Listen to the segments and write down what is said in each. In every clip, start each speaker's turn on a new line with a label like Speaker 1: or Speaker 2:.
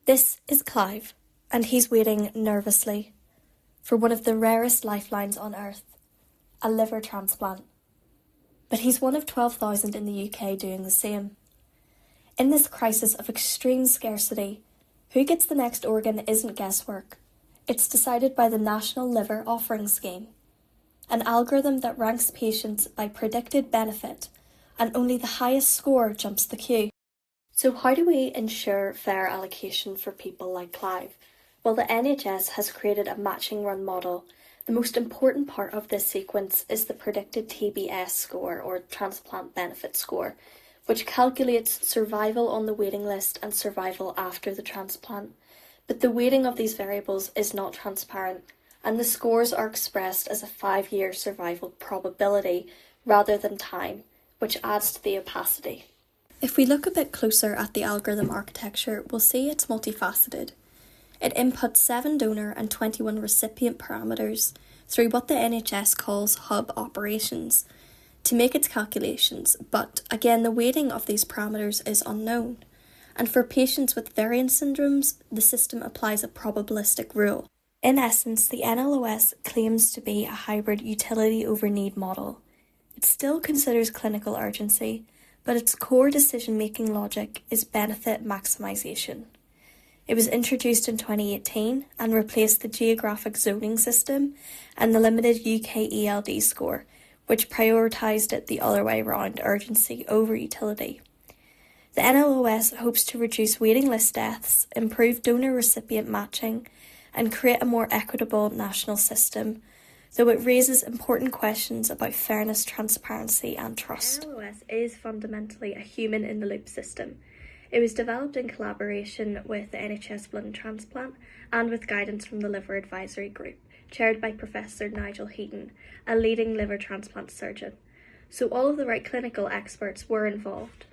Speaker 1: This is Clive, and he's waiting nervously for one of the rarest lifelines on earth, a liver transplant. But he's one of 12,000 in the UK doing the same. In this crisis of extreme scarcity, who gets the next organ isn't guesswork. It's decided by the National Liver Offering Scheme, an algorithm that ranks patients by predicted benefit, and only the highest score jumps the queue. So how do we ensure fair allocation for people like Clive? Well, the NHS has created a matching run model. The most important part of this sequence is the predicted TBS score, or transplant benefit score, which calculates survival on the waiting list and survival after the transplant. But the weighting of these variables is not transparent, and the scores are expressed as a 5-year survival probability rather than time, which adds to the opacity. If we look a bit closer at the algorithm architecture, we'll see it's multifaceted. It inputs 7 donor and 21 recipient parameters through what the NHS calls hub operations to make its calculations, but again, the weighting of these parameters is unknown. And for patients with variant syndromes, the system applies a probabilistic rule. In essence, the NLOS claims to be a hybrid utility over need model. It still considers clinical urgency, but its core decision-making logic is benefit maximisation. It was introduced in 2018 and replaced the geographic zoning system and the limited UK ELD score, which prioritised it the other way round, urgency over utility. The NLOS hopes to reduce waiting list deaths, improve donor-recipient matching, and create a more equitable national system, though it raises important questions about fairness, transparency and trust. NLOS is fundamentally a human-in-the-loop system. It was developed in collaboration with the NHS Blood and Transplant and with guidance from the Liver Advisory Group, chaired by Professor Nigel Heaton, a leading liver transplant surgeon. So all of the right clinical experts were involved.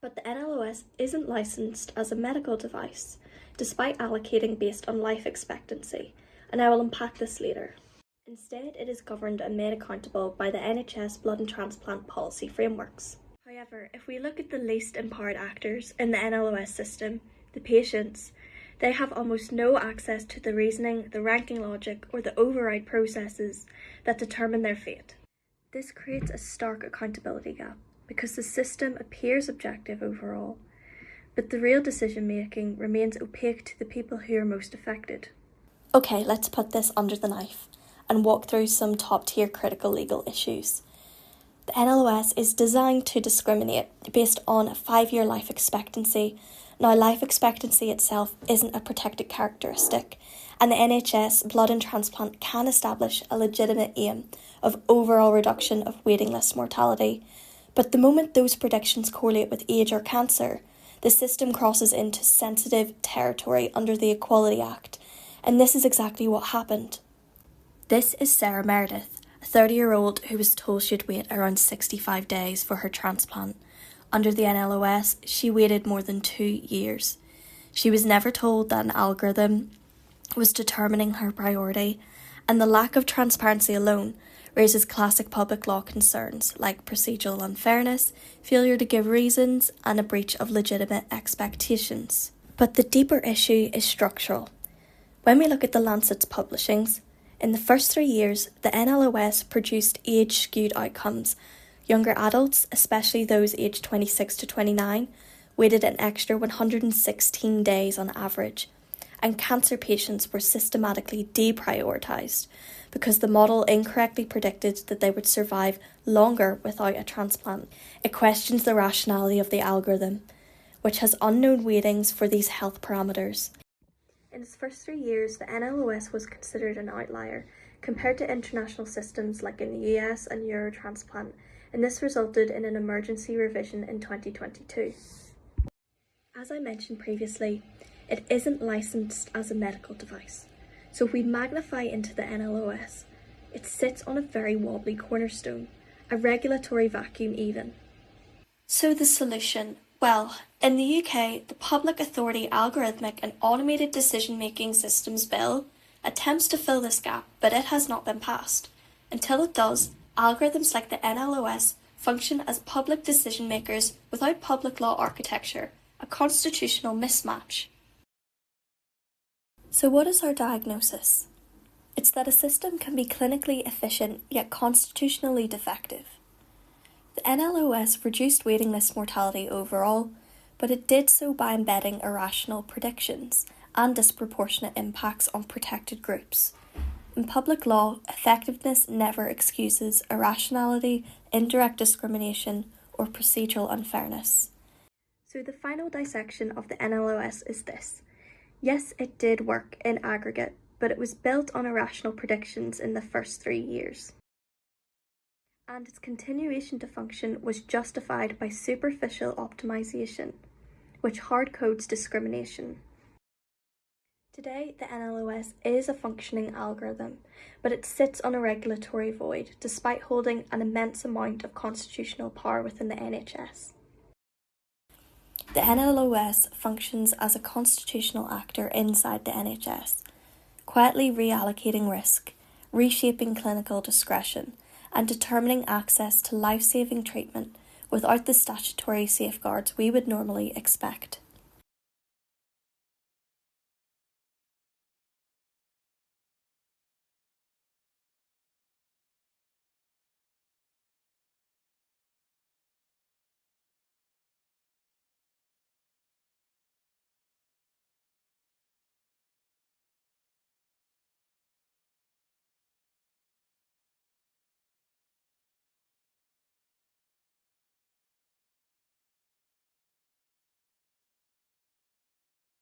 Speaker 1: But the NLOS isn't licensed as a medical device, despite allocating based on life expectancy, and I will unpack this later. Instead, it is governed and made accountable by the NHS Blood and Transplant policy frameworks. However, if we look at the least empowered actors in the NLOS system, the patients, they have almost no access to the reasoning, the ranking logic, or the override processes that determine their fate. This creates a stark accountability gap, because the system appears objective overall, but the real decision-making remains opaque to the people who are most affected. Okay, let's put this under the knife and walk through some top-tier critical legal issues. The NLOS is designed to discriminate based on a 5-year life expectancy. Now, life expectancy itself isn't a protected characteristic, and the NHS Blood and Transplant can establish a legitimate aim of overall reduction of waiting list mortality. But the moment those predictions correlate with age or cancer, the system crosses into sensitive territory under the Equality Act, and this is exactly what happened. This is Sarah Meredith, a 30-year-old who was told she'd wait around 65 days for her transplant. Under the NLOS, she waited more than 2 years. She was never told that an algorithm was determining her priority, and the lack of transparency alone raises classic public law concerns like procedural unfairness, failure to give reasons, and a breach of legitimate expectations. But the deeper issue is structural. When we look at the Lancet's publishings, in the first 3 years, the NLOS produced age-skewed outcomes. Younger adults, especially those aged 26 to 29, waited an extra 116 days on average, and cancer patients were systematically deprioritised because the model incorrectly predicted that they would survive longer without a transplant. It questions the rationality of the algorithm, which has unknown weightings for these health parameters. In its first 3 years, the NLOS was considered an outlier compared to international systems like in the US and Eurotransplant, and this resulted in an emergency revision in 2022. As I mentioned previously, it isn't licensed as a medical device, so if we magnify into the NLOS, it sits on a very wobbly cornerstone, a regulatory vacuum even. So the solution? Well, in the UK, the Public Authority Algorithmic and Automated Decision-Making Systems Bill attempts to fill this gap, but it has not been passed. Until it does, algorithms like the NLOS function as public decision makers without public law architecture, a constitutional mismatch. So what is our diagnosis? It's that a system can be clinically efficient yet constitutionally defective. The NLOS reduced waiting list mortality overall, but it did so by embedding irrational predictions and disproportionate impacts on protected groups. In public law, effectiveness never excuses irrationality, indirect discrimination, or procedural unfairness. So the final dissection of the NLOS is this. Yes, it did work in aggregate, but it was built on irrational predictions in the first 3 years. And its continuation to function was justified by superficial optimization, which hard-codes discrimination. Today, the NLOS is a functioning algorithm, but it sits on a regulatory void, despite holding an immense amount of constitutional power within the NHS. The NLOS functions as a constitutional actor inside the NHS, quietly reallocating risk, reshaping clinical discretion, and determining access to life-saving treatment without the statutory safeguards we would normally expect.